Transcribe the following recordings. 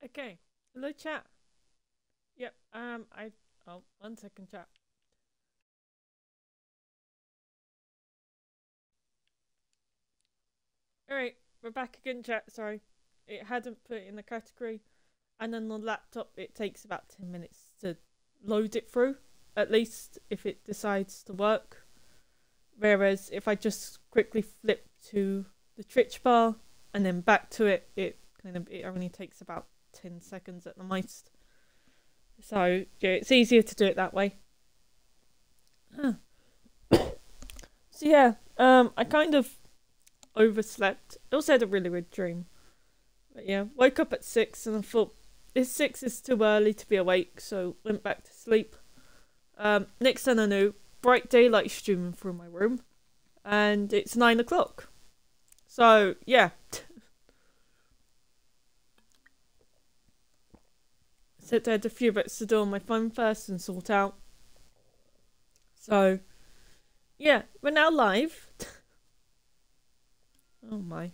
Okay. Hello, chat. Yep. Oh, 1 second, chat. All right, we're back again, chat. Sorry, it hadn't put it in the category, and then the laptop it takes about 10 minutes to load it through. At least if it decides to work. Whereas if I just quickly flip to the Twitch bar and then back to it, it only takes about 10 seconds at the most. So yeah, it's easier to do it that way. Huh. So yeah, I kind of overslept. I also had a really weird dream. But yeah, woke up at 6 and I thought this 6 is too early to be awake, so went back to sleep. Next thing I knew, bright daylight streaming through my room, and it's 9 o'clock. So yeah, said I had a few bits to do on my phone first and sort out. So yeah, we're now live. Oh my.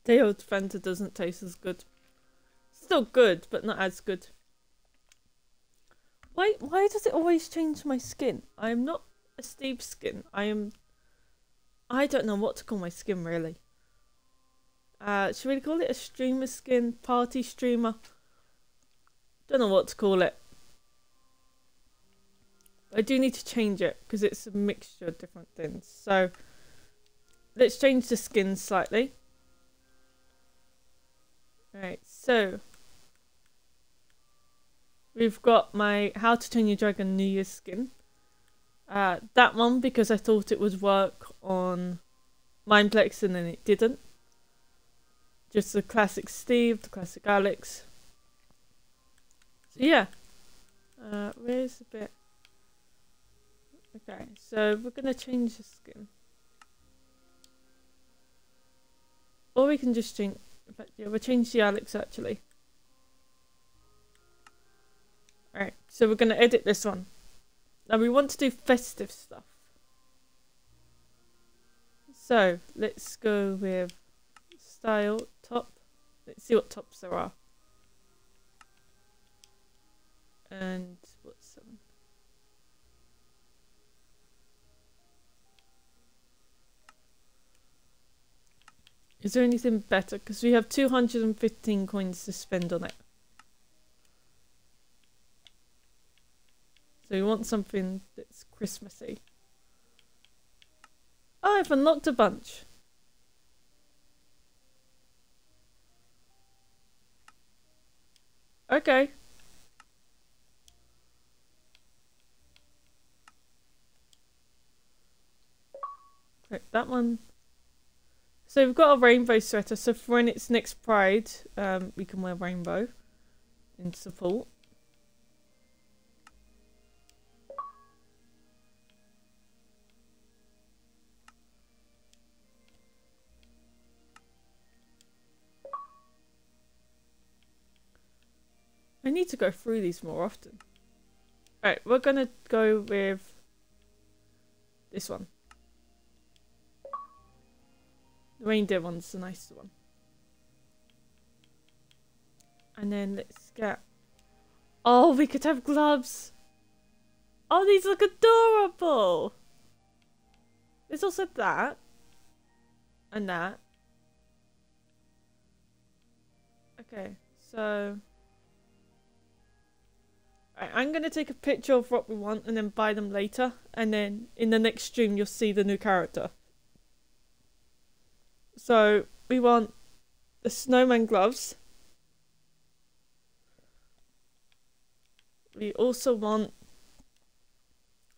Day old Fanta doesn't taste as good. Still good, but not as good. Why does it always change my skin? I am not a Steve skin. I don't know what to call my skin really. Should we call it a streamer skin? Party streamer? Don't know what to call it. I do need to change it because it's a mixture of different things. So let's change the skin slightly. Alright, so we've got my How to Train Your Dragon New Year's skin. That one because I thought it would work on Mineplex and then it didn't. Just the classic Steve, the classic Alex. So yeah. Where's the bit? Okay, so we're gonna change the skin. Or we can just change. In fact, yeah, we'll change the Alex actually. Alright, so we're gonna edit this one. Now we want to do festive stuff. So let's go with style top. Let's see what tops there are. And what's 7? Is there anything better? Because we have 215 coins to spend on it. So we want something that's Christmassy. Oh, I've unlocked a bunch. Okay. Right, that one. So we've got a rainbow sweater. So for when it's next Pride, we can wear rainbow in support. I need to go through these more often. Alright, we're gonna go with this one. The reindeer one's the nicer one. And then let's get... Oh, we could have gloves! Oh, these look adorable! There's also that. And that. Okay, so... I'm going to take a picture of what we want and then buy them later. And then in the next stream, you'll see the new character. So we want the snowman gloves. We also want,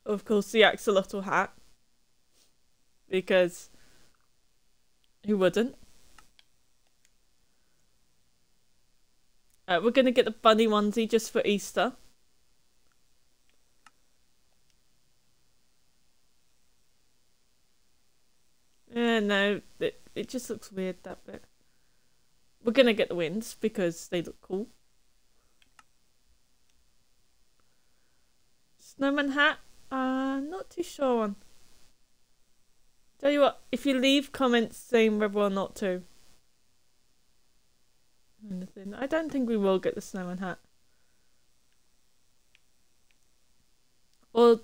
of course, the axolotl hat. Because who wouldn't? We're going to get the bunny onesie just for Easter. No, it just looks weird, that bit. We're gonna get the wins because they look cool. Snowman hat? Not too sure on. Tell you what, if you leave comments saying whether or not to. Anything. I don't think we will get the snowman hat. Or...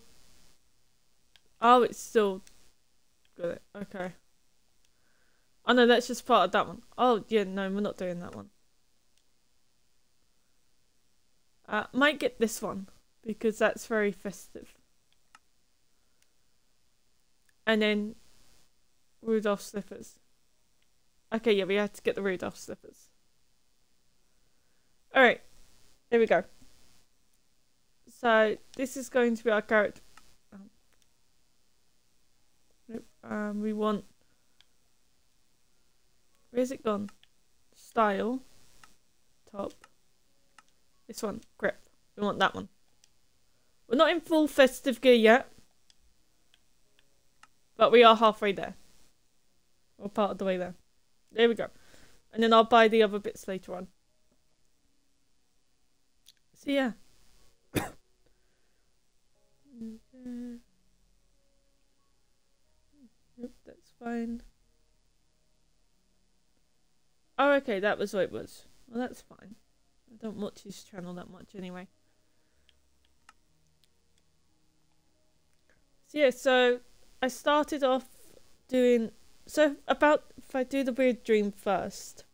Oh, it's still... Got it. Okay. Oh no, that's just part of that one. Oh, yeah, no, we're not doing that one. Might get this one, because that's very festive. And then... Rudolph slippers. Okay, yeah, we have to get the Rudolph slippers. Alright, there we go. So, this is going to be our character. We want... Where's it gone? Style. Top. This one. Grip. We want that one. We're not in full festive gear yet. But we are halfway there. We're part of the way there. There we go. And then I'll buy the other bits later on. So yeah. Yep, that's fine. Oh, okay, that was what it was. Well, that's fine. I don't watch his channel that much anyway. So yeah, so I started off doing... So about... If I do the weird dream first.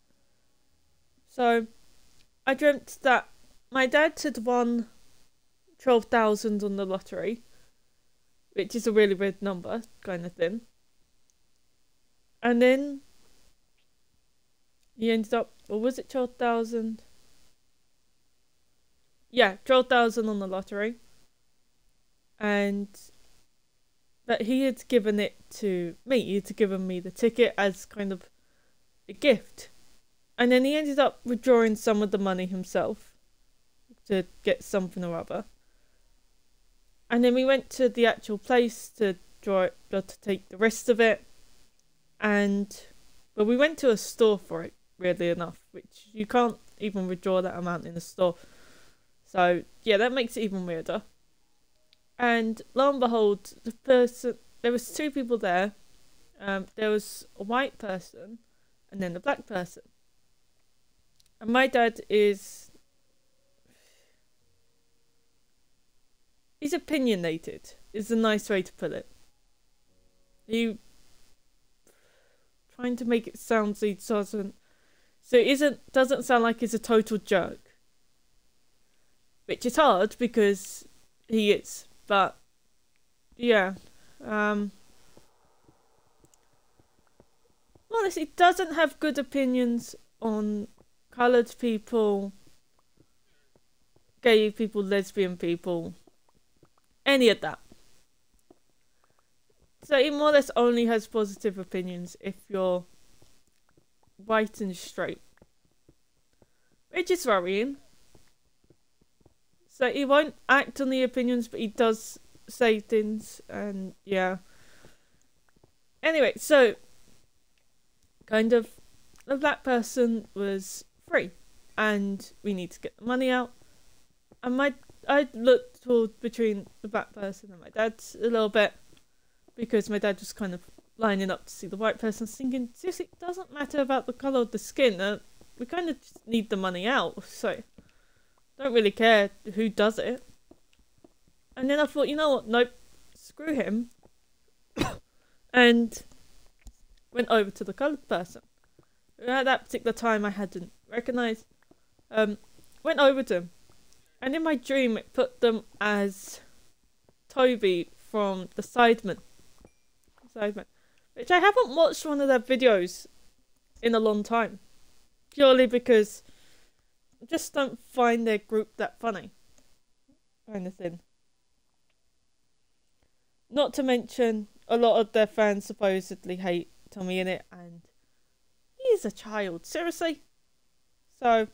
So, I dreamt that my dad had won 12,000 on the lottery. Which is a really weird number, kind of thing. And then... He ended up... Or was it 12,000? Yeah, 12,000 on the lottery. And... But he had given it to me. He had given me the ticket as kind of a gift. And then he ended up withdrawing some of the money himself to get something or other. And then we went to the actual place to draw it, to take the rest of it. And but we went to a store for it, weirdly enough, which you can't even withdraw that amount in a store. So yeah, that makes it even weirder. And lo and behold, there was two people there. There was a white person and then a black person. And my dad is... He's opinionated, is a nice way to put it. He... Trying to make it sound so he doesn't... So it doesn't sound like he's a total jerk. Which is hard because he is. But, yeah, honestly, doesn't have good opinions on coloured people, gay people, lesbian people, any of that. So he more or less only has positive opinions if you're white and straight. Which is worrying. So he won't act on the opinions, but he does say things, and yeah. Anyway, so kind of the black person was free, and we need to get the money out. And I looked toward between the black person and my dad a little bit, because my dad was kind of lining up to see the white person. I was thinking, seriously, it doesn't matter about the colour of the skin. We kind of just need the money out, so... Don't really care who does it. And then I thought, you know what? Nope. Screw him. And went over to the coloured person. At that particular time I hadn't recognised. Went over to him. And in my dream it put them as Toby from The Sidemen. Which I haven't watched one of their videos in a long time. Purely because... just don't find their group that funny. Kind of thing. Not to mention, a lot of their fans supposedly hate TommyInnit, and he's a child. Seriously? So,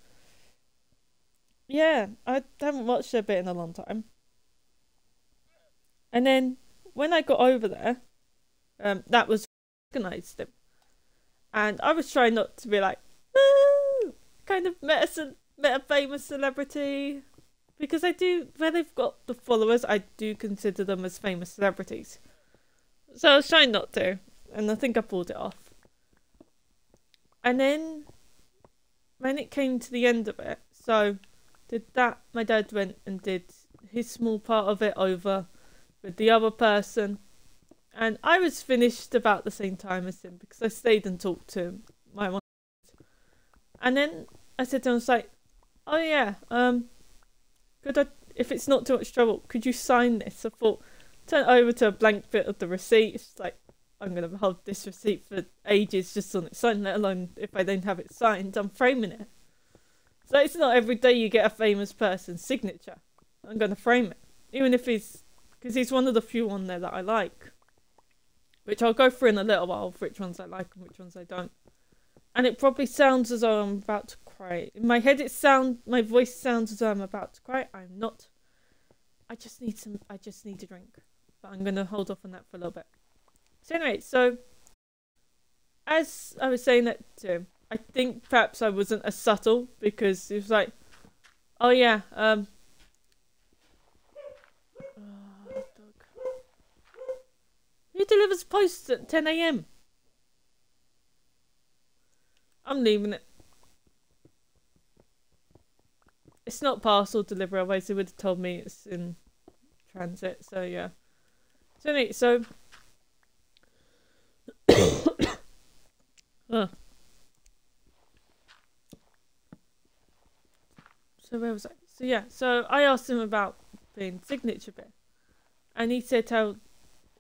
yeah, I haven't watched their bit in a long time. And then, when I got over there, that was recognised him. And I was trying not to be like, kind of met a famous celebrity, because I do, where they've got the followers, I do consider them as famous celebrities. So I was trying not to, and I think I pulled it off. And then when it came to the end of it, so did that, my dad went and did his small part of it over with the other person, and I was finished about the same time as him because I stayed and talked to my mum. And then I said to him, I was like, oh yeah, could I, if it's not too much trouble, could you sign this? I thought, turn it over to a blank bit of the receipt. It's like, I'm going to hold this receipt for ages just on its own, let alone if I don't have it signed, I'm framing it. So it's not every day you get a famous person's signature. I'm going to frame it. Even if because he's one of the few on there that I like. Which I'll go through in a little while, of which ones I like and which ones I don't. And it probably sounds as though I'm about to cry. In my head my voice sounds as though I'm about to cry. I'm not. I just need a drink. But I'm going to hold off on that for a little bit. So anyway, so as I was saying that to him, I think perhaps I wasn't as subtle because he was like, oh yeah, dog. Who delivers posts at 10 AM? I'm leaving it. It's not parcel delivery, otherwise they would have told me it's in transit, so yeah. So anyway, so So where was I? So yeah, so I asked him about being signature bit, and he said how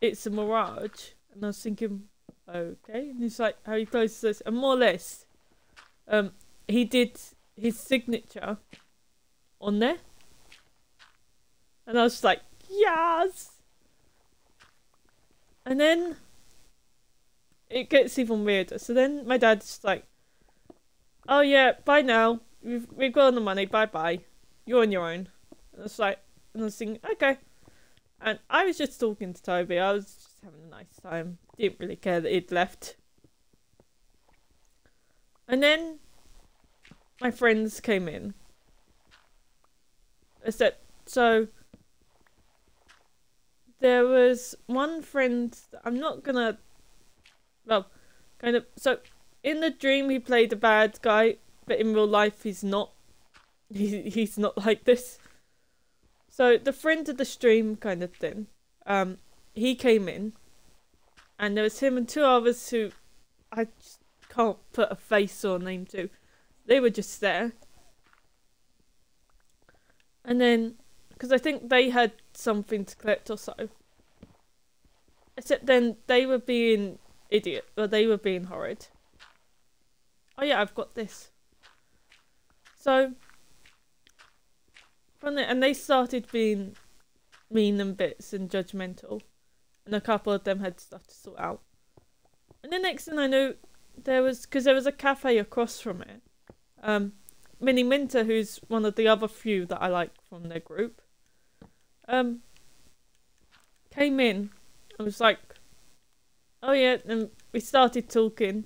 it's a mirage, and I was thinking, okay, and he's like, how you close this? And more or less, he did his signature on there, and I was like, yes. And then it gets even weirder. So then my dad's like, oh yeah, bye now. We've got all the money, bye bye. You're on your own. And it's like, and I was thinking, okay. And I was just talking to Toby. I was just having a nice time. Didn't really care that he'd left. And then my friends came in. So there was one friend that I'm not gonna, well, kind of, so in the dream he played a bad guy, but in real life he's not. He's not like this. So the friend of the stream kind of thing, he came in, and there was him and two others who I just can't put a face or name to. They were just there. And then, because I think they had something to collect or so. Except then they were being they were being horrid. Oh yeah, I've got this. So, and they started being mean and bits and judgmental. And a couple of them had stuff to sort out. And the next thing I knew, because there was a cafe across from it. Minnie Minter, who's one of the other few that I like from their group, came in and was like, oh yeah, and we started talking.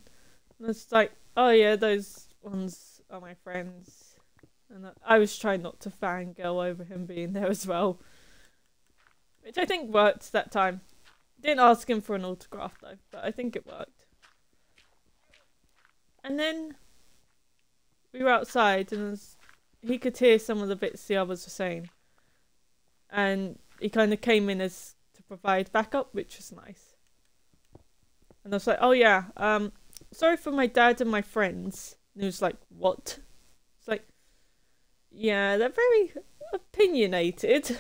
And I was like, oh yeah, those ones are my friends. And I was trying not to fangirl over him being there as well. Which I think worked that time. Didn't ask him for an autograph though, but I think it worked. And then we were outside and he could hear some of the bits the others were saying. And he kind of came in as to provide backup, which was nice. And I was like, oh yeah, sorry for my dad and my friends. And he was like, what? It's like, yeah, they're very opinionated.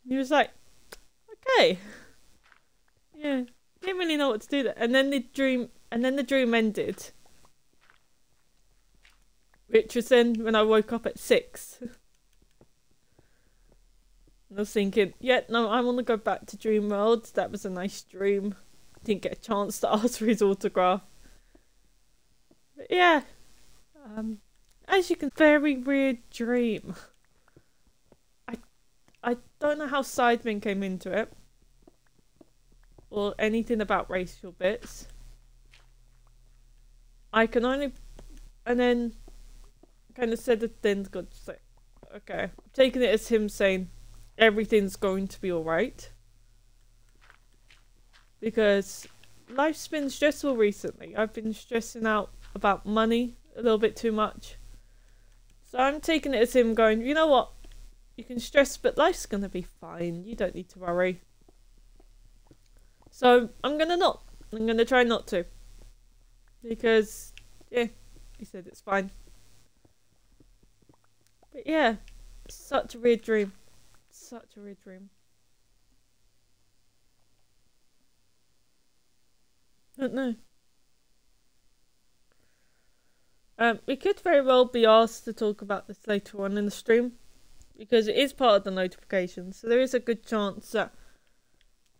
He was like, okay. Yeah, didn't really know what to do there. And then the dream ended. Which was then when I woke up at 6. And I was thinking, yeah, no, I want to go back to Dream World. That was a nice dream. Didn't get a chance to ask for his autograph. But yeah. As you can, very weird dream. I don't know how Sidemen came into it. Or anything about racial bits. I can only... And then... kind of said the thing, God, just like, okay. I'm taking it as him saying, everything's going to be alright. because life's been stressful recently. I've been stressing out about money a little bit too much. So I'm taking it as him going, you know what? You can stress, but life's gonna be fine. You don't need to worry. So I'm gonna try not to. Because, yeah, he said it's fine. But yeah, such a weird dream. Such a weird dream. I don't know. We could very well be asked to talk about this later on in the stream, because it is part of the notifications. So there is a good chance that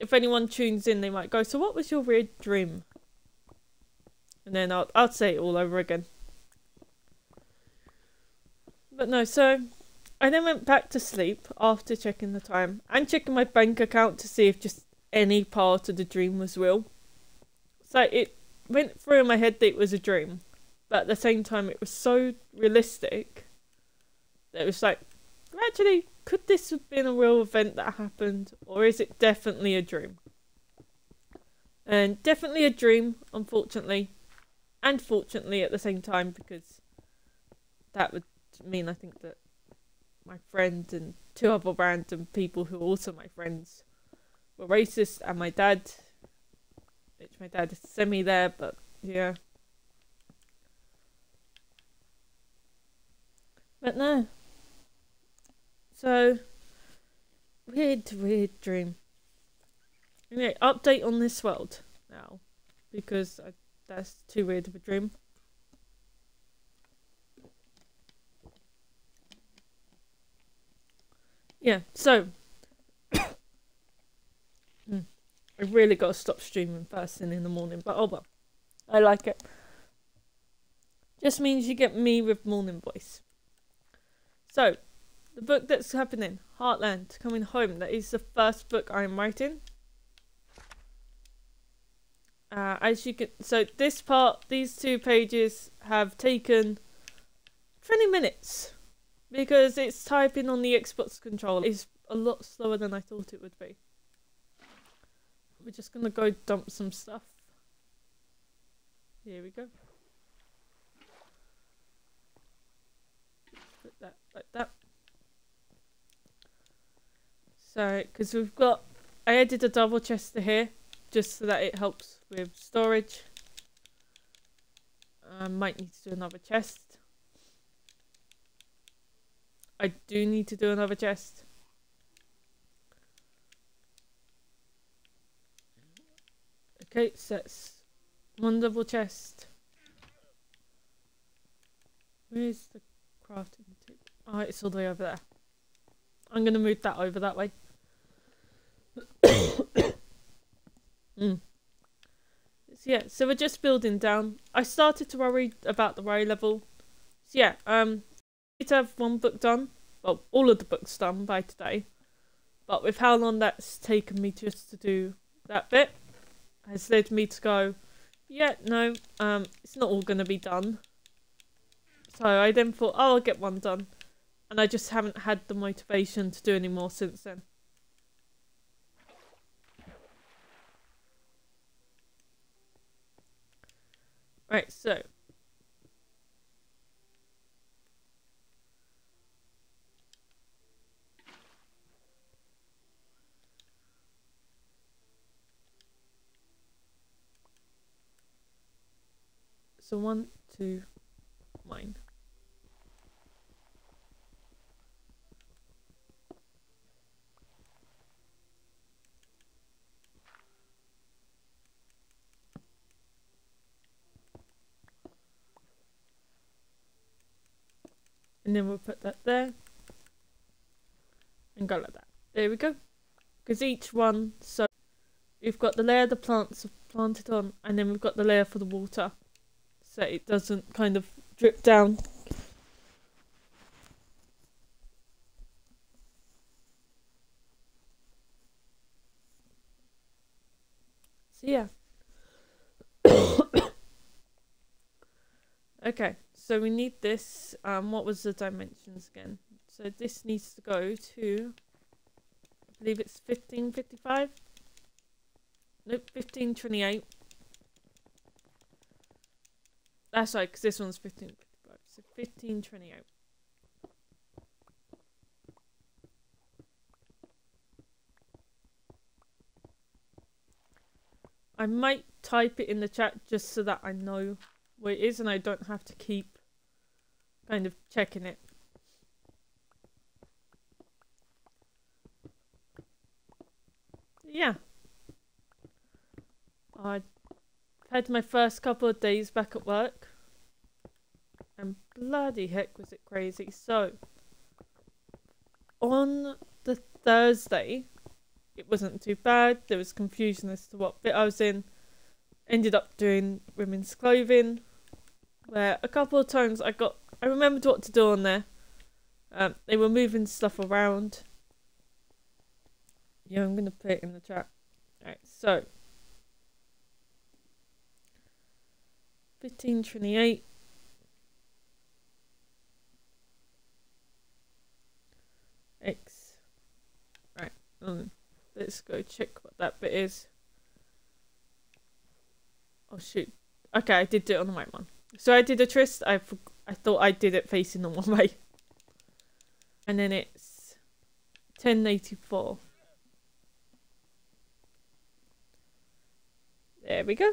if anyone tunes in, they might go, so what was your weird dream? And then I'll say it all over again. But no, so I then went back to sleep after checking the time and checking my bank account to see if just any part of the dream was real. So it went through in my head that it was a dream, but at the same time it was so realistic that it was like, actually, could this have been a real event that happened, or is it definitely a dream? And definitely a dream, unfortunately, and fortunately at the same time, because that would mean I think that my friend and two other random people who are also my friends were racist, and my dad, which my dad is semi there, but yeah. But no. So, weird dream. Anyway, update on this world now, because that's too weird of a dream. Yeah, so I've really got to stop streaming first thing in the morning, but oh well. I like it. Just means you get me with morning voice. So, the book that's happening, Heartland, Coming Home, that is the first book I'm writing. As you can, so this part, these 2 pages have taken 20 minutes because it's typing on the Xbox controller. It's a lot slower than I thought it would be. We're just gonna go dump some stuff. Here we go. Put that like that. So, because we've got, I added a double chest to here, just so that it helps with storage. I might need to do another chest. I do need to do another chest. Okay, so that's 1 double chest. Where's the crafting table? Oh, it's all the way over there. I'm going to move that over that way. So yeah, so we're just building down. I started to worry about the worry level. So yeah, I need to have 1 book done. Well, all of the books done by today. But with how long that's taken me just to do that bit, has led me to go, yeah, no, it's not all going to be done. So I then thought, oh, I'll get 1 done. And I just haven't had the motivation to do any more since then. Right, so. So 1, 2, mine. And then we'll put that there. And go like that. There we go. Because each one, so we've got the layer the plants are planted on, and then we've got the layer for the water. So it doesn't kind of drip down. So yeah. Okay, so we need this. What was the dimensions again? So this needs to go to, I believe it's 1555. Nope, 1528. That's right, because this one's 1555. So 1528. I might type it in the chat just so that I know where it is and I don't have to keep kind of checking it. Yeah. I had my first couple of days back at work. And bloody heck was it crazy. So, on the Thursday, it wasn't too bad. There was confusion as to what bit I was in. Ended up doing women's clothing, where a couple of times I remembered what to do on there. They were moving stuff around. Yeah, I'm gonna put it in the chat. Alright, so 1528. X. Right. Let's go check what that bit is. Oh shoot. Okay, I did do it on the right one. So I did a twist. I thought I did it facing the one way. And then it's 1084. There we go.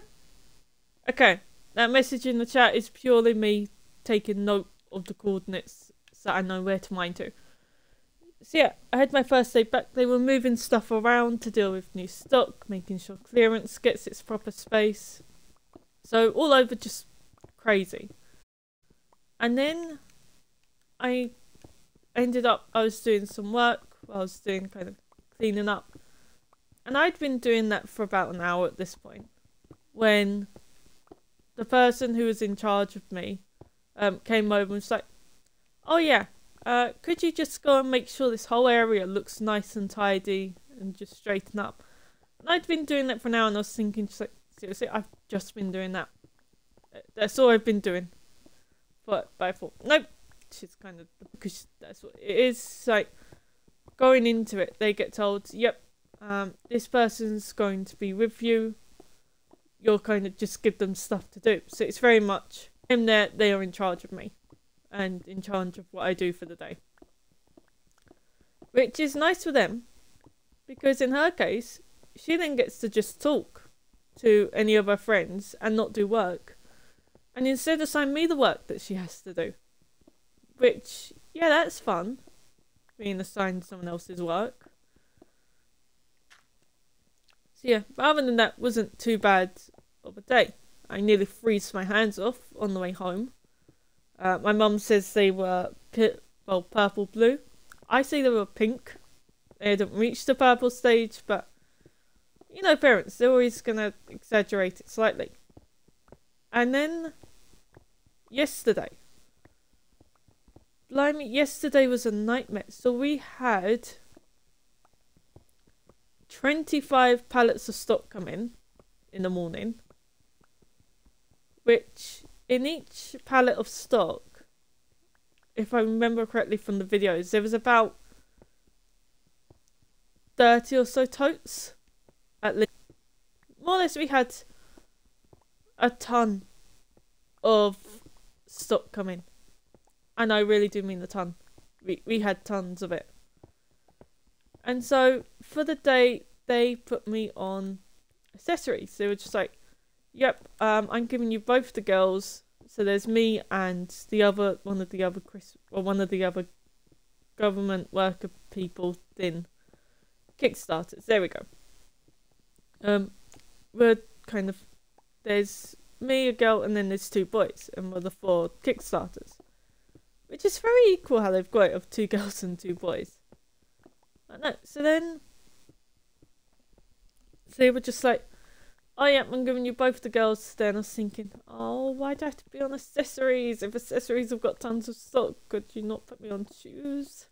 Okay. That message in the chat is purely me taking note of the coordinates so I know where to mine to. So yeah, I had my first day back. They were moving stuff around to deal with new stock, making sure clearance gets its proper space. So all over, just crazy. And then I was doing some work. I was doing kind of cleaning up. And I'd been doing that for about an hour at this point, when the person who was in charge of me came over and was like, oh yeah, could you just go and make sure this whole area looks nice and tidy and just straighten up? And I'd been doing that for an hour and I was thinking, just like, seriously, I've just been doing that. That's all I've been doing. But I thought, nope, she's kind of, because that's what it is. Like, going into it, they get told, yep, this person's going to be with you. You'll kind of just give them stuff to do. So it's very much, I'm there, they are in charge of me. And in charge of what I do for the day. Which is nice for them. Because in her case, she then gets to just talk to any of her friends and not do work. And instead assign me the work that she has to do. Which, yeah, that's fun. Being assigned someone else's work. So yeah, but other than that, wasn't too bad of a day. I nearly freezed my hands off on the way home. My mum says they were purple blue. I say they were pink. They hadn't reached the purple stage, but you know, parents, they're always gonna exaggerate it slightly. And then yesterday, blimey, yesterday was a nightmare. So we had 25 pallets of stock come in the morning, which in each pallet of stock, if I remember correctly from the videos, there was about 30 or so totes at least. More or less, we had a ton of stock coming, and I really do mean a ton. We had tons of it. And so for the day, they put me on accessories. They were just like, yep, I'm giving you both the girls. So there's me and one of the other government worker people in Kickstarters. There we go. We're kind of, there's me, a girl, and then there's 2 boys, and we're the 4 Kickstarters. Which is very equal how they've got it of 2 girls and 2 boys. I know. So they were just like, oh yeah, I'm giving you both the girls today. And I was thinking, oh, why do I have to be on accessories? If accessories have got tons of stock, could you not put me on shoes?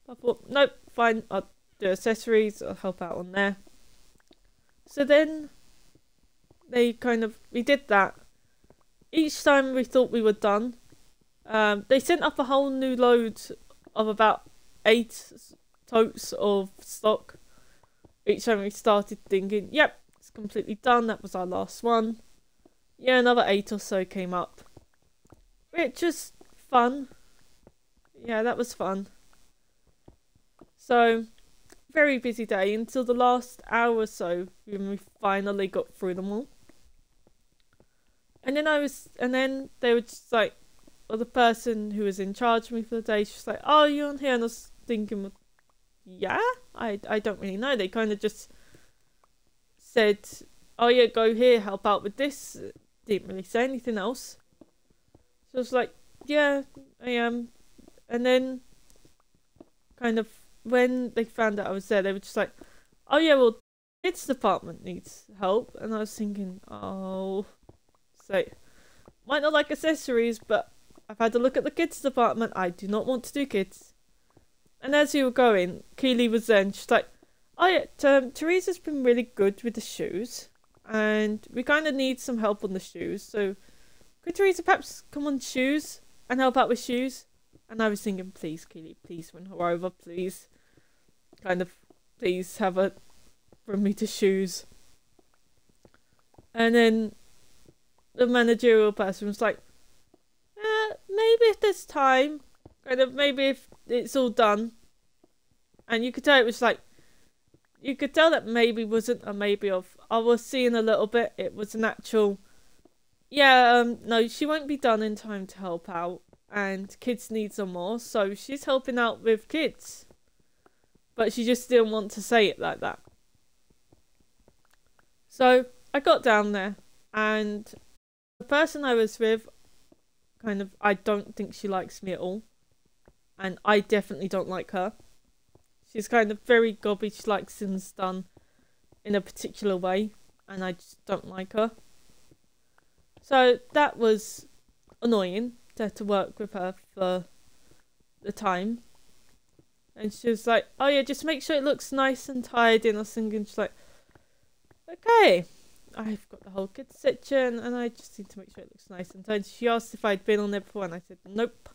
I thought, nope, fine, I'll do accessories, I'll help out on there. So then we did that. Each time we thought we were done, they sent up a whole new load of about 8 totes of stock. Each time we started thinking, yep, it's completely done. That was our last one. Yeah, another 8 or so came up, which was fun. Yeah, that was fun. So, very busy day until the last hour or so when we finally got through them all. And then they were just like, well, the person who was in charge of me for the day, she's like, oh, you're on here? And I was thinking, yeah, I don't really know. They kind of just said, oh yeah, go here, help out with this. Didn't really say anything else. So I was like, yeah, I am. And then kind of when they found out I was there, they were just like, oh yeah, well, kids department needs help. And I was thinking, oh, so might not like accessories, but I've had a look at the kids department. I do not want to do kids. And as we were going, Keely was there and she's like, oh yeah, Teresa's been really good with the shoes. And we kind of need some help on the shoes. So could Teresa perhaps come on shoes and help out with shoes? And I was thinking, please, Keely, please win her over, please. Kind of, please have her bring me to shoes. And then the managerial person was like, maybe if there's time, kind of, maybe if it's all done. And you could tell it was like, you could tell that maybe wasn't a maybe of, I was seeing a little bit, it was an actual, yeah, no, she won't be done in time to help out, and kids need some more, so she's helping out with kids. But she just didn't want to say it like that. So I got down there, and the person I was with, kind of, I don't think she likes me at all. And I definitely don't like her. She's kind of very gobby. She likes things done in a particular way. And I just don't like her. So that was annoying to have to work with her for the time. And she was like, oh yeah, just make sure it looks nice and tidy. And I was thinking, she's like, okay, I've got the whole kids section and I just need to make sure it looks nice and tidy. She asked if I'd been on there before and I said nope,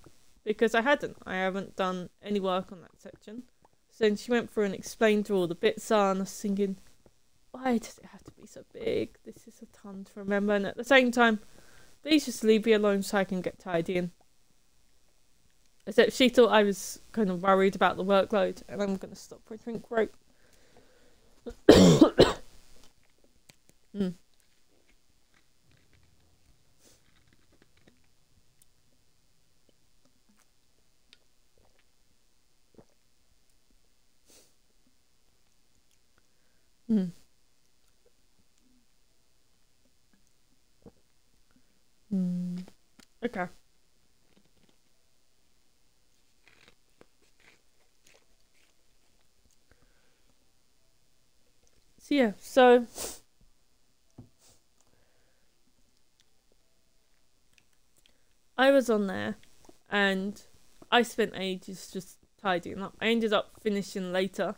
because I hadn't. I haven't done any work on that section. So then she went through and explained where all the bits are, and I was thinking, why does it have to be so big? This is a ton to remember. And at the same time, please just leave me alone so I can get tidying. Except she thought I was kind of worried about the workload, and I'm going to stop for a drink break. Okay. So yeah, so I was on there and I spent ages just tidying up. I ended up finishing later,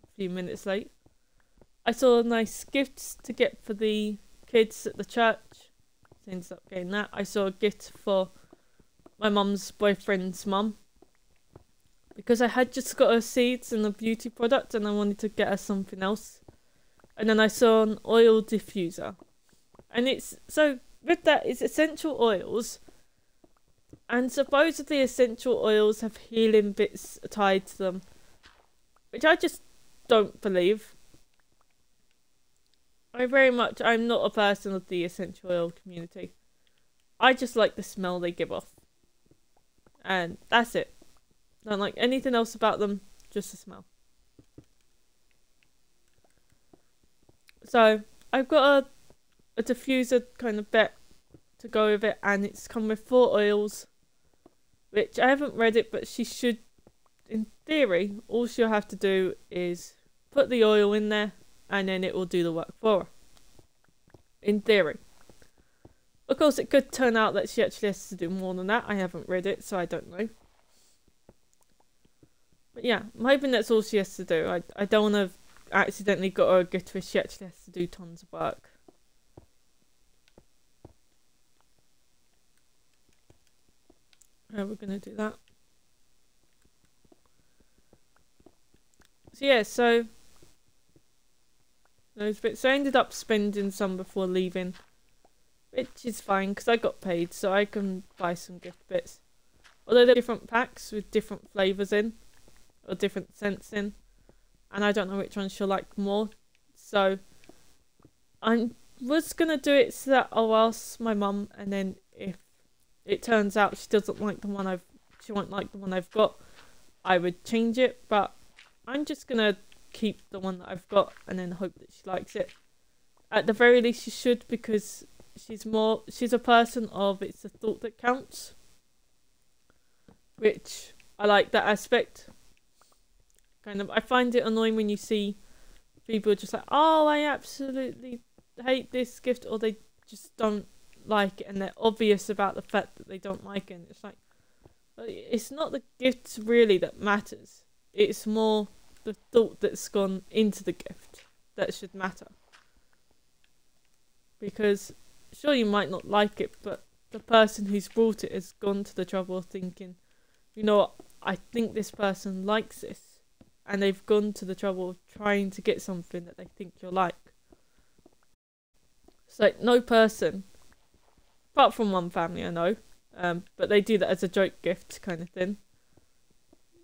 a few minutes late. I saw nice gifts to get for the kids at the church. So I ended up getting that. I saw a gift for my mum's boyfriend's mum, because I had just got her seeds and a beauty product and I wanted to get her something else. And then I saw an oil diffuser. And it's, so with that, it's essential oils. And supposedly essential oils have healing bits tied to them, which I just don't believe. I'm not a person of the essential oil community. I just like the smell they give off. And that's it. Don't like anything else about them, just the smell. So, I've got a diffuser kind of bit to go with it, and it's come with 4 oils, which I haven't read it, but she should, in theory, all she'll have to do is put the oil in there, and then it will do the work for her. In theory. Of course, it could turn out that she actually has to do more than that. I haven't read it, so I don't know. But yeah, I'm hoping that's all she has to do. I don't want to accidentally got her a gift where she actually has to do tons of work. We're going to do that. So yeah, so those bits. So I ended up spending some before leaving, which is fine because I got paid, so I can buy some gift bits. Although they're different packs with different flavours in, or different scents in, and I don't know which one she'll like more. So I was gonna do it so that I'll ask my mum, and then if it turns out she doesn't like the one she won't like the one I've got, I would change it. But I'm just gonna keep the one that I've got and then hope that she likes it. At the very least, she should, because she's a person of it's the thought that counts, which I like that aspect. Kind of, I find it annoying when you see people just like, oh, I absolutely hate this gift, or they just don't like it, and they're obvious about the fact that they don't like it. And it's like, it's not the gift really that matters. It's more the thought that's gone into the gift that should matter. Because sure, you might not like it, but the person who's brought it has gone to the trouble of thinking, you know what, I think this person likes this. And they've gone to the trouble of trying to get something that they think you'll like. It's like no person, apart from one family I know, but they do that as a joke gift kind of thing,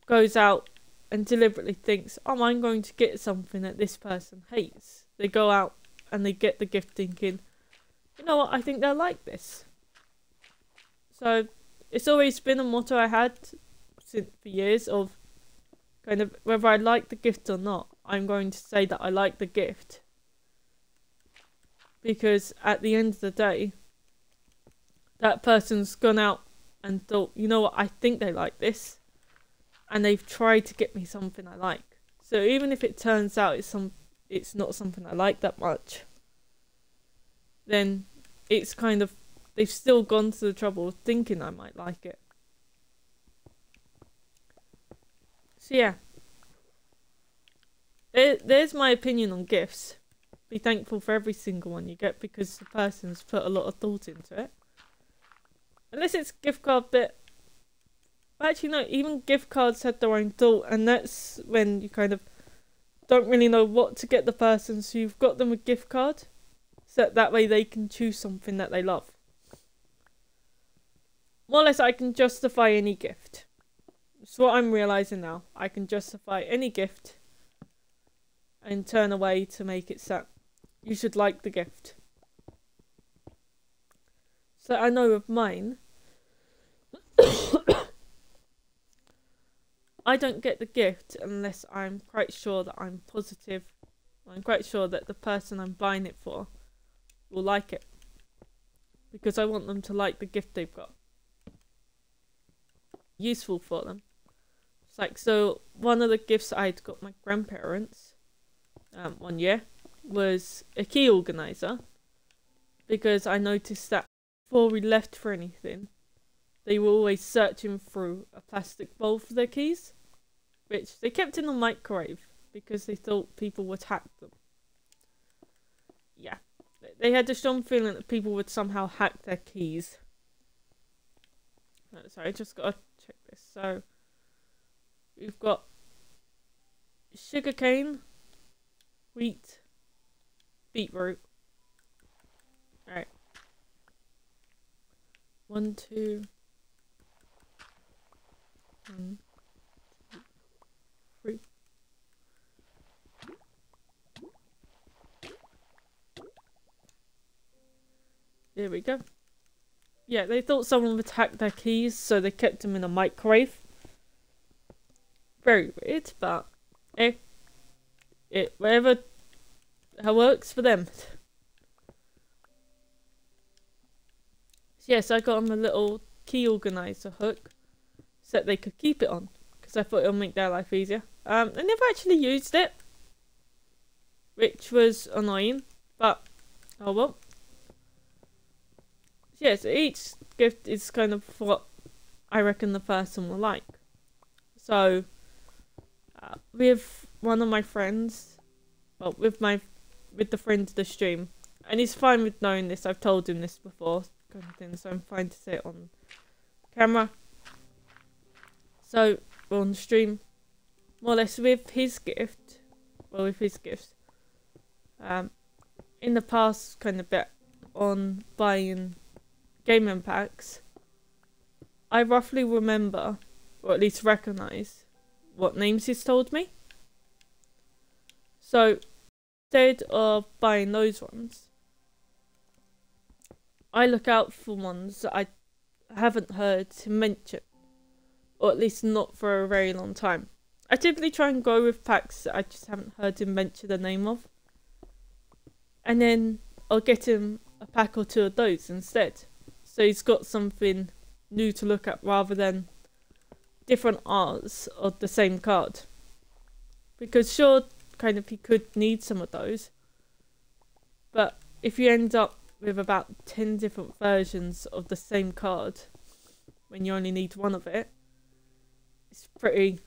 goes out and deliberately thinks, oh, I'm going to get something that this person hates. They go out and they get the gift thinking, you know what, I think they'll like this. So it's always been a motto I had for years of kind of, whether I like the gift or not, I'm going to say that I like the gift. Because at the end of the day, that person's gone out and thought, you know what, I think they like this. And they've tried to get me something I like. So even if it turns out it's not something I like that much, then it's kind of, they've still gone to the trouble of thinking I might like it. So yeah, there's my opinion on gifts. Be thankful for every single one you get because the person's put a lot of thought into it. Unless it's gift card bit. But actually no, even gift cards had their own thought, and that's when you kind of don't really know what to get the person, so you've got them a gift card, so that way they can choose something that they love. More or less I can justify any gift. That's what I'm realising now. I can justify any gift and turn away to make it so you should like the gift. So I know with mine, I don't get the gift unless I'm quite sure that I'm positive. I'm quite sure that the person I'm buying it for will like it. Because I want them to like the gift they've got. Useful for them. It's like, so one of the gifts I'd got my grandparents one year was a key organizer, because I noticed that before we left for anything, they were always searching through a plastic bowl for their keys, which they kept in the microwave because they thought people would hack them. Yeah, they had a strong feeling that people would somehow hack their keys. Sorry, I just gotta check this. So we've got sugarcane, wheat, beetroot. Alright. 1, 2. 1, 2, 3. There we go. Yeah, they thought someone would hack their keys, so they kept them in a microwave. Very weird, but whatever works for them. So yes, I got them a little key organizer hook so that they could keep it on, because I thought it would make their life easier. I never actually used it, which was annoying, but oh well. Yeah, so each gift is kind of what I reckon the person will like. So, with one of my friends, well, with the friend of the stream, and he's fine with knowing this, I've told him this before, kind of thing, so I'm fine to say it on camera. So, we're on the stream, more or less with his gift, In the past kind of bit on buying gaming packs, I roughly remember, or at least recognise, what names he's told me. So instead of buying those ones, I look out for ones that I haven't heard him mention, or at least not for a very long time. I typically try and go with packs that I just haven't heard him mention the name of, and then I'll get him a pack or two of those instead, so he's got something new to look at rather than different arts of the same card. Because sure, kind of he could need some of those, but if you end up with about 10 different versions of the same card when you only need one of it, it's pretty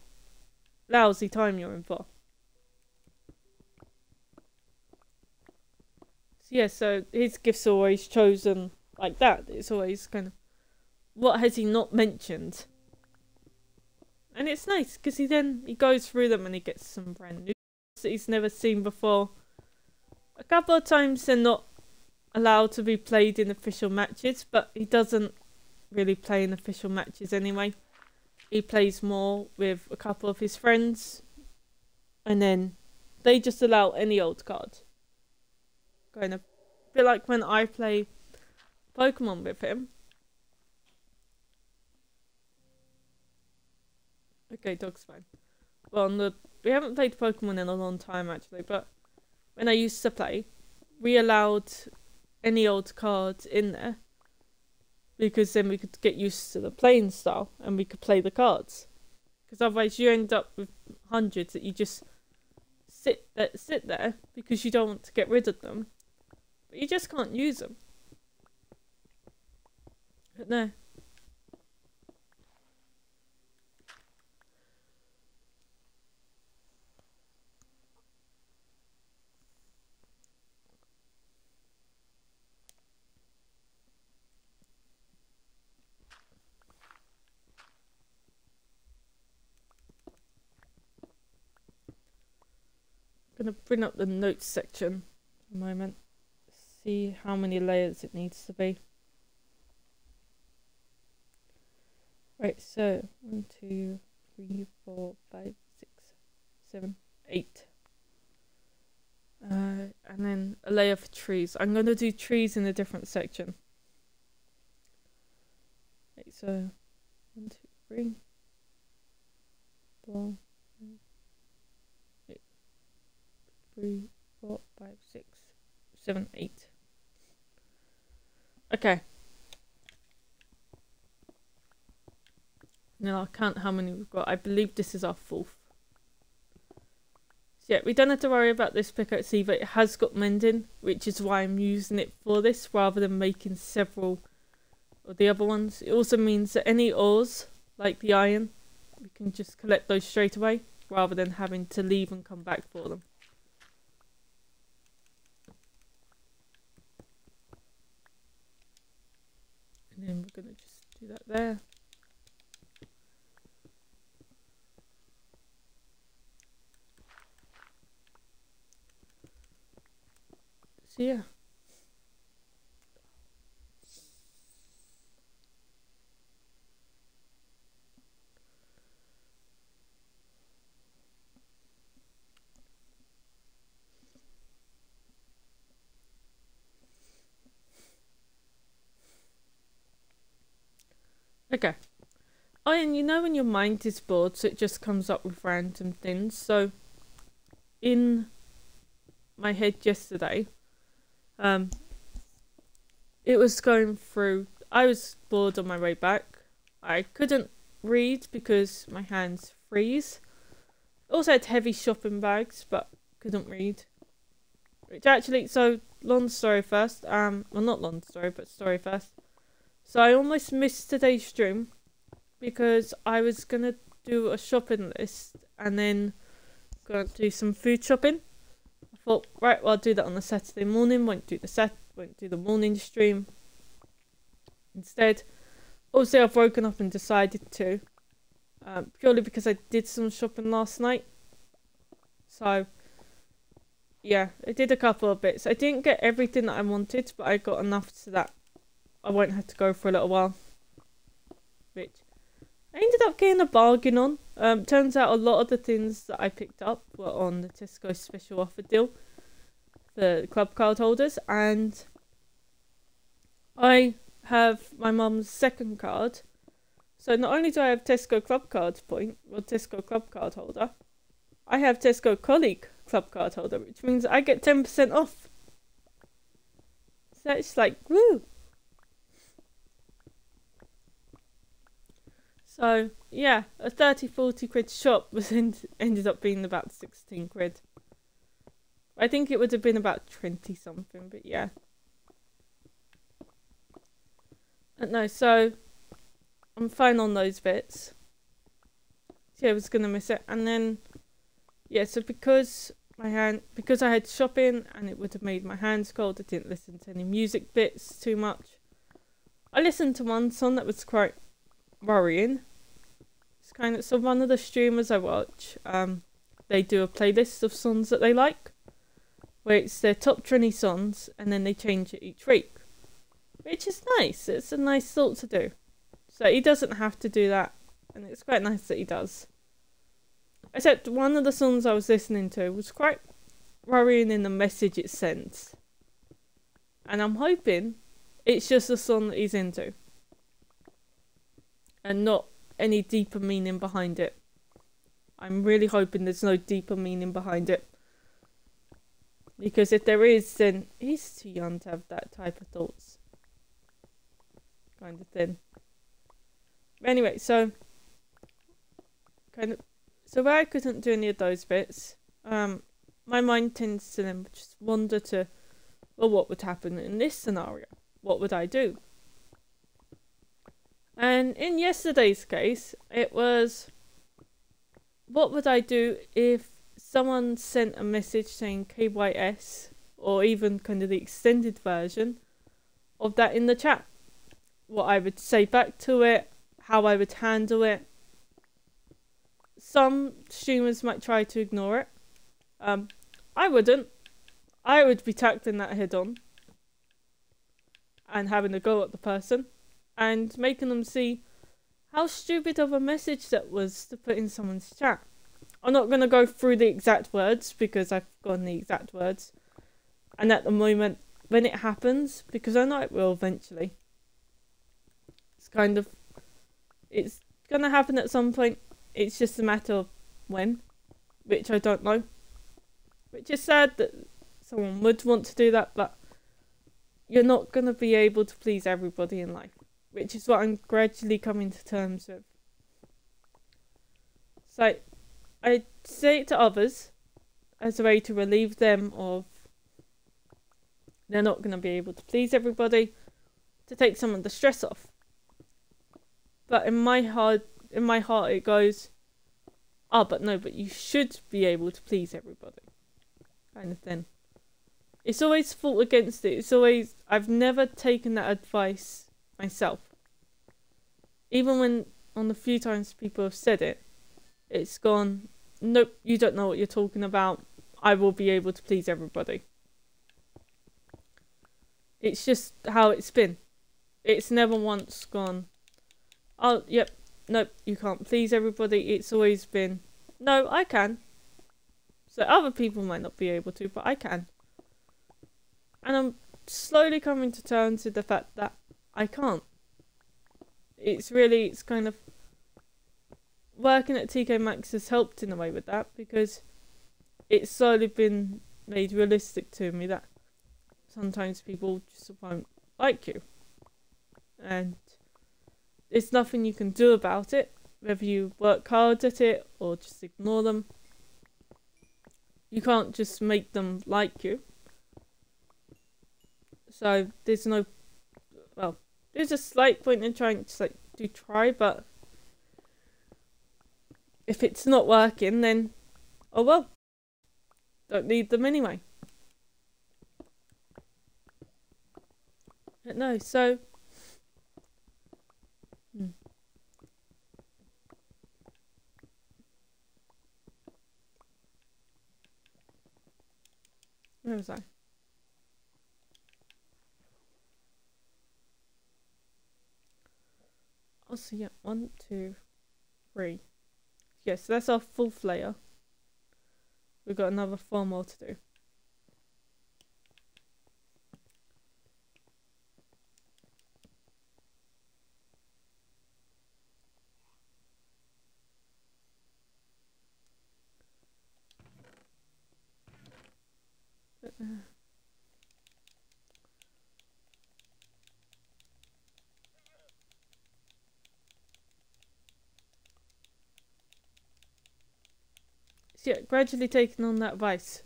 lousy time you're in for. So yeah, so his gifts are always chosen like that. It's always kind of, what has he not mentioned? And it's nice because he goes through them and he gets some brand new that he's never seen before. A couple of times they're not allowed to be played in official matches, but he doesn't really play in official matches anyway. He plays more with a couple of his friends, and then they just allow any old card. Kind of a bit like when I play Pokemon with him. Okay, dog's fine. Well, we haven't played Pokemon in a long time actually, but when I used to play, we allowed any old cards in there because then we could get used to the playing style and we could play the cards. Because otherwise you end up with hundreds that you just sit there because you don't want to get rid of them, but you just can't use them. But no. I'm gonna bring up the notes section for a moment. See how many layers it needs to be. Right, so 1, 2, 3, 4, 5, 6, 7, 8. And then a layer for trees. I'm gonna do trees in a different section. Right, so 1, 2, 3, 4, 3, 4, 5, 6, 7, 8. Okay. Now I'll count how many we've got. I believe this is our 4th. So yeah, we don't have to worry about this pickaxe either. It has got mending, which is why I'm using it for this rather than making several of the other ones. It also means that any ores, like the iron, we can just collect those straight away rather than having to leave and come back for them. And then we're going to just do that there. So yeah. Okay. Oh, and you know when your mind is bored, so it just comes up with random things. So, in my head yesterday, it was going through. I was bored on my way back. I couldn't read because my hands freeze. Also had heavy shopping bags, but couldn't read. Which actually, so long story first. Well, not long story, but story first. So I almost missed today's stream because I was gonna do a shopping list and then gonna do some food shopping. I thought, right, well, I'll do that on the Saturday morning. Won't do the morning stream instead. Also, I've woken up and decided to, purely because I did some shopping last night. So yeah, I did a couple of bits. I didn't get everything that I wanted, but I got enough so that I won't have to go for a little while. Which I ended up getting a bargain on. Turns out a lot of the things that I picked up were on the Tesco special offer deal for club card holders, and I have my mum's second card. So not only do I have Tesco club card point, or Tesco club card holder, I have Tesco colleague club card holder, which means I get 10% off. So it's like, woo! So, yeah, a 30-40 quid shop was ended up being about 16 quid. I think it would have been about 20 something, but yeah. No, so I'm fine on those bits. Yeah, I was gonna miss it. And then, yeah, so because I had shopping and it would have made my hands cold, I didn't listen to any music bits too much. I listened to one song that was quite worrying. It's kind of, so one of the streamers I watch, they do a playlist of songs that they like, where it's their top 20 songs and then they change it each week, which is nice. It's a nice thought to do. So he doesn't have to do that, and it's quite nice that he does. Except one of the songs I was listening to was quite worrying in the message it sends, and I'm hoping it's just a song that he's into and not any deeper meaning behind it. I'm really hoping there's no deeper meaning behind it, because if there is, then he's too young to have that type of thoughts, kind of thing. Anyway, so where I couldn't do any of those bits, my mind tends to then just wander to, well, what would happen in this scenario? What would I do? And in yesterday's case, it was, what would I do if someone sent a message saying KYS, or even kind of the extended version of that in the chat? What I would say back to it, how I would handle it. Some streamers might try to ignore it. I wouldn't. I would be tackling that head on and having a go at the person and making them see how stupid of a message that was to put in someone's chat. I'm not going to go through the exact words because I've forgotten the exact words. And at the moment, when it happens, because I know it will eventually, it's going to happen at some point. It's just a matter of when, which I don't know. Which is sad that someone would want to do that, but you're not going to be able to please everybody in life, which is what I'm gradually coming to terms with. So I say it to others as a way to relieve them of they're not going to be able to please everybody, to take some of the stress off. But in my heart it goes, but you should be able to please everybody, kind of thing. It's always fought against it. I've never taken that advice myself. Even when, on the few times people have said it, it's gone, nope, you don't know what you're talking about. I will be able to please everybody. It's just how it's been. It's never once gone, oh, yep, nope, you can't please everybody. It's always been, no, I can. So other people might not be able to, but I can. And I'm slowly coming to terms with the fact that I can't. It's kind of, working at TK Maxx has helped in a way with that, because it's slowly been made realistic to me that sometimes people just won't like you. And there's nothing you can do about it, whether you work hard at it or just ignore them. You can't just make them like you. So there's a slight point in trying to try, but if it's not working, then oh well, don't need them anyway. But no, so Where was I? Oh, so yeah, 1, 2, 3. Yes, so that's our 4th layer. We've got another 4 more to do. So yeah, gradually taking on that vice.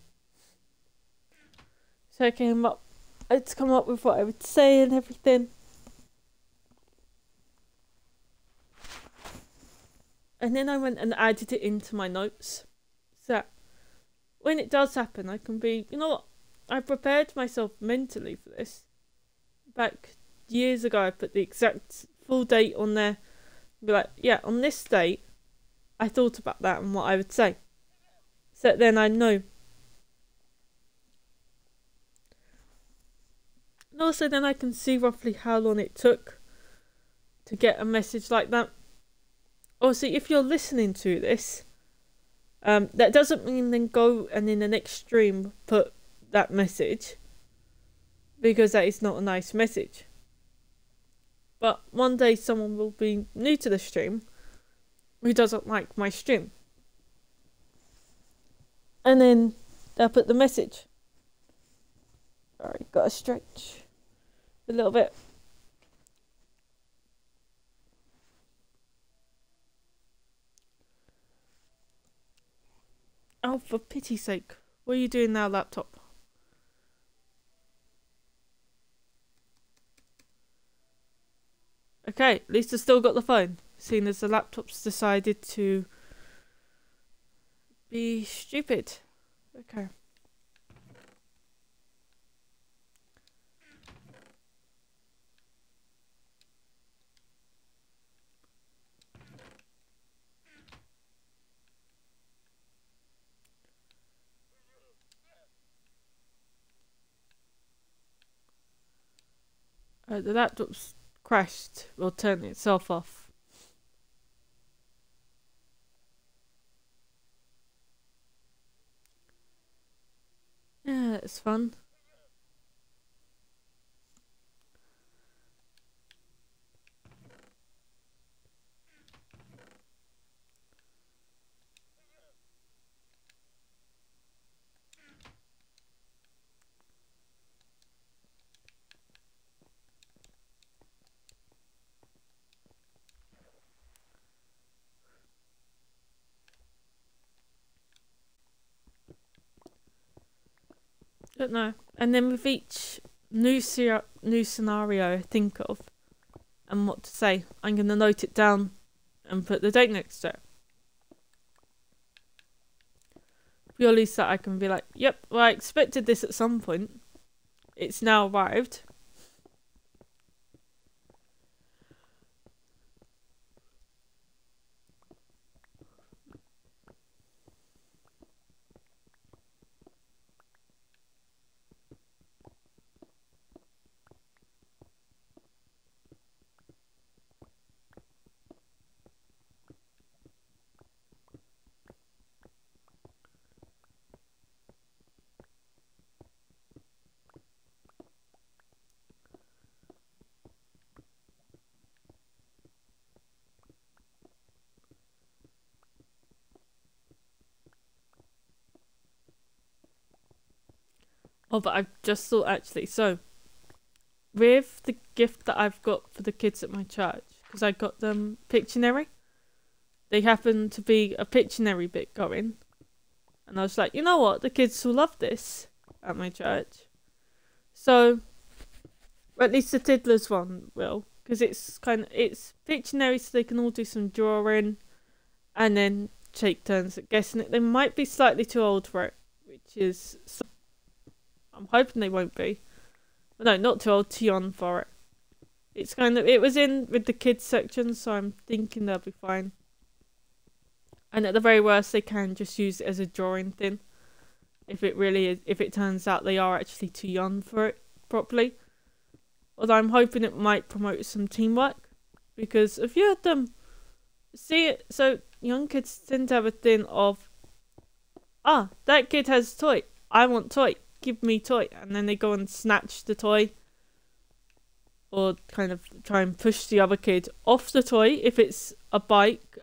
So I came up, I'd come up with what I would say and everything. And then I went and added it into my notes. So that when it does happen, I can be, you know what, I prepared myself mentally for this. Back years ago, I put the exact full date on there. Be like, yeah, on this date, I thought about that and what I would say. So then I know. And also then I can see roughly how long it took to get a message like that. Also, if you're listening to this, that doesn't mean then go and in the next stream put that message, because that is not a nice message. But one day someone will be new to the stream who doesn't like my stream, and then they'll put the message. Sorry, gotta stretch a little bit. Oh, for pity's sake. What are you doing now, laptop? Okay, at least I still got the phone, seeing as the laptop's decided to be stupid. Okay. The laptop's crashed or turned itself off. Yeah, it's fun. Don't know. And then with each new scenario I think of and what to say, I'm gonna note it down and put the date next to it. Purely so I can be like, yep, well, I expected this at some point. It's now arrived. Oh, but I've just thought actually, so with the gift that I've got for the kids at my church, because I got them Pictionary, they happen to be a Pictionary bit going, and I was like, you know what, the kids will love this at my church. So, or at least the Tiddlers one will, because it's Pictionary, so they can all do some drawing, and then take turns at guessing it. They might be slightly too old for it, which is, I'm hoping they won't be. But no, not too old, too young for it. It's it was in with the kids section, so I'm thinking they'll be fine. And at the very worst, they can just use it as a drawing thing. if it really is, if it turns out they are actually too young for it properly. Although I'm hoping it might promote some teamwork, because a few of them see it. So young kids tend to have a thing of, that kid has a toy, I want toy, give me toy, and then they go and snatch the toy, or kind of try and push the other kid off the toy. If it's a bike,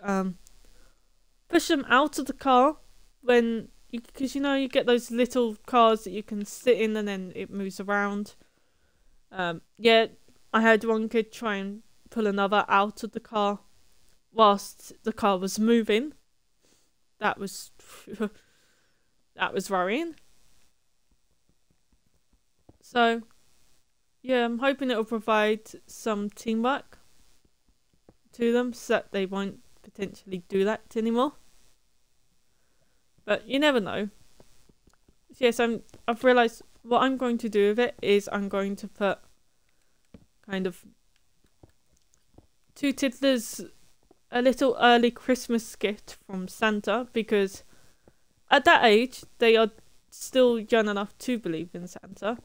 push them out of the car when because you get those little cars that you can sit in and then it moves around. Yeah, I had one kid try and pull another out of the car whilst the car was moving. That was that was worrying. So yeah, I'm hoping it'll provide some teamwork to them so that they won't potentially do that anymore. But you never know. Yes, I've realised what I'm going to do with it is I'm going to put kind of 2 tiddlers a little early Christmas gift from Santa, because at that age they are still young enough to believe in Santa.